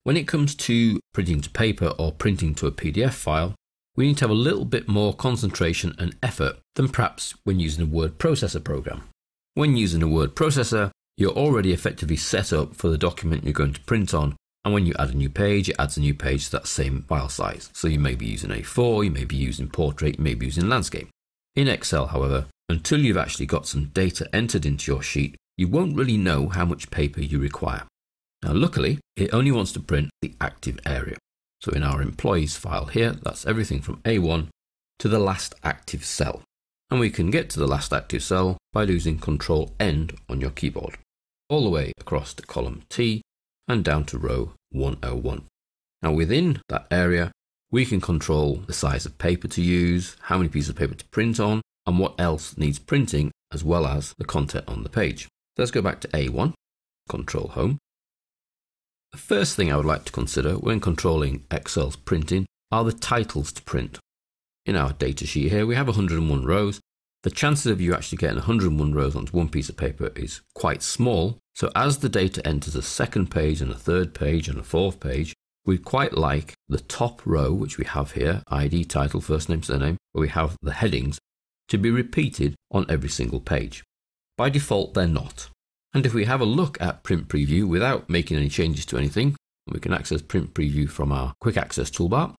When it comes to printing to paper or printing to a PDF file, we need to have a little bit more concentration and effort than perhaps when using a word processor program. When using a word processor, you're already effectively set up for the document you're going to print on, and when you add a new page, it adds a new page to that same file size. So you may be using A4, you may be using portrait, you may be using landscape. In Excel, however, until you've actually got some data entered into your sheet, you won't really know how much paper you require. Now luckily, it only wants to print the active area. So in our employees file here, that's everything from A1 to the last active cell. And we can get to the last active cell by using Control End on your keyboard, all the way across to column T and down to row 101. Now within that area, we can control the size of paper to use, how many pieces of paper to print on, and what else needs printing, as well as the content on the page. Let's go back to A1, Control Home. The first thing I would like to consider when controlling Excel's printing are the titles to print. In our data sheet here, we have 101 rows. The chances of you actually getting 101 rows onto one piece of paper is quite small. So as the data enters a second page and a third page and a fourth page, we'd quite like the top row, which we have here, ID, title, first name, surname, where we have the headings, to be repeated on every single page. By default, they're not. And if we have a look at Print Preview without making any changes to anything, we can access Print Preview from our Quick Access toolbar.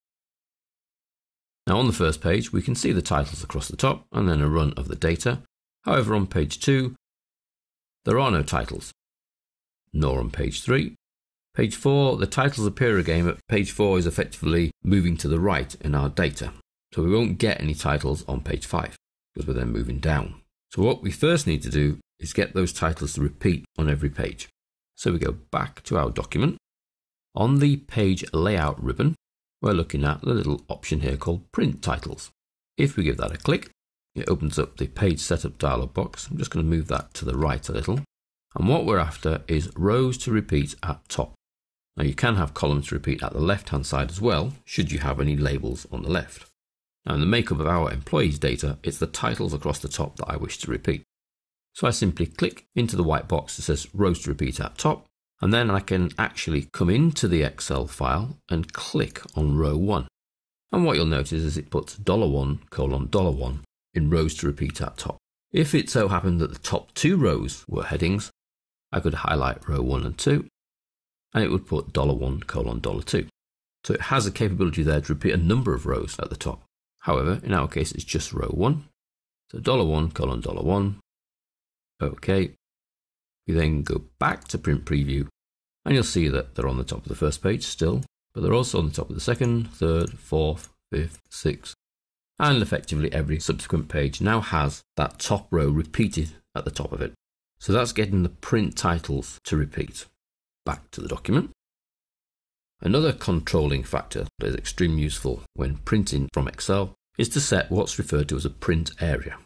Now on the first page, we can see the titles across the top and then a run of the data. However, on page 2, there are no titles, nor on page 3. Page 4, the titles appear again, but page 4 is effectively moving to the right in our data. So we won't get any titles on page 5 because we're then moving down. So what we first need to do is get those titles to repeat on every page. So we go back to our document. On the page layout ribbon, we're looking at the little option here called Print Titles. If we give that a click, it opens up the page setup dialog box. I'm just going to move that to the right a little. And what we're after is rows to repeat at top. Now you can have columns to repeat at the left-hand side as well, should you have any labels on the left. Now in the makeup of our employees data, it's the titles across the top that I wish to repeat. So I simply click into the white box that says rows to repeat at top, and then I can actually come into the Excel file and click on row 1. And what you'll notice is it puts $1:$1 in rows to repeat at top. If it so happened that the top 2 rows were headings, I could highlight row 1 and 2, and it would put $1:$2. So it has a capability there to repeat a number of rows at the top. However, in our case, it's just row 1. So $1:$1. OK. We then go back to Print Preview, and you'll see that they're on the top of the first page still, but they're also on the top of the second, third, fourth, fifth, sixth, and effectively every subsequent page now has that top row repeated at the top of it. So that's getting the print titles to repeat. Back to the document. Another controlling factor that is extremely useful when printing from Excel is to set what's referred to as a print area.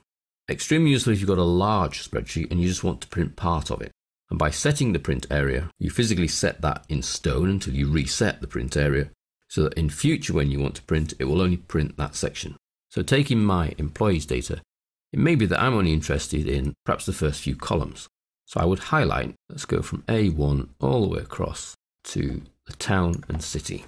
Extremely useful if you've got a large spreadsheet and you just want to print part of it. And by setting the print area, you physically set that in stone until you reset the print area, so that in future when you want to print, it will only print that section. So taking my employees data, it may be that I'm only interested in perhaps the first few columns. So I would highlight, let's go from A1 all the way across to the town and city,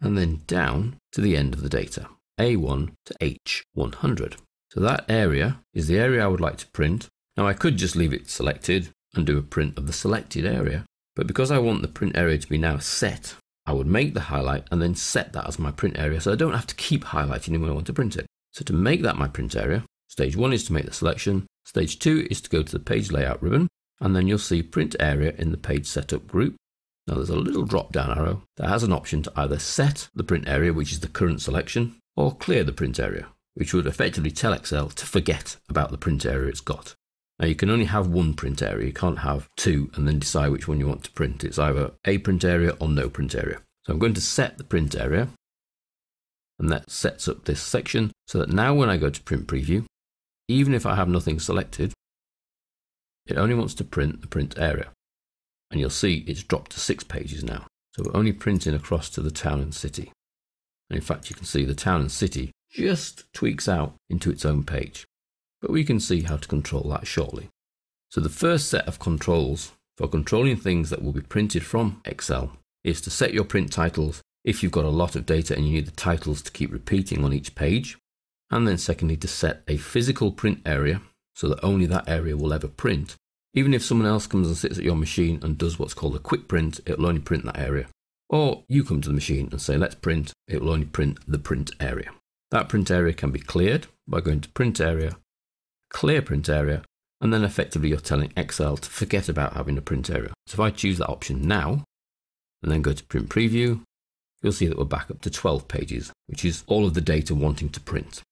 and then down to the end of the data, A1 to H100. So that area is the area I would like to print. Now I could just leave it selected and do a print of the selected area, but because I want the print area to be now set, I would make the highlight and then set that as my print area so I don't have to keep highlighting it when I want to print it. So to make that my print area, stage 1 is to make the selection, stage 2 is to go to the page layout ribbon, and then you'll see print area in the page setup group. Now there's a little drop down arrow that has an option to either set the print area, which is the current selection, or clear the print area, which would effectively tell Excel to forget about the print area it's got. Now you can only have one print area, you can't have 2 and then decide which one you want to print. It's either a print area or no print area. So I'm going to set the print area, and that sets up this section so that now when I go to Print Preview, even if I have nothing selected, it only wants to print the print area. And you'll see it's dropped to 6 pages now. So we're only printing across to the town and city. And in fact, you can see the town and city just tweaks out into its own page. But we can see how to control that shortly. So the first set of controls for controlling things that will be printed from Excel is to set your print titles if you've got a lot of data and you need the titles to keep repeating on each page. And then secondly, to set a physical print area so that only that area will ever print. Even if someone else comes and sits at your machine and does what's called a quick print, it will only print that area. Or you come to the machine and say, let's print, it will only print the print area. That print area can be cleared by going to print area, clear print area, and then effectively you're telling Excel to forget about having a print area. So if I choose that option now, and then go to print preview, you'll see that we're back up to 12 pages, which is all of the data wanting to print.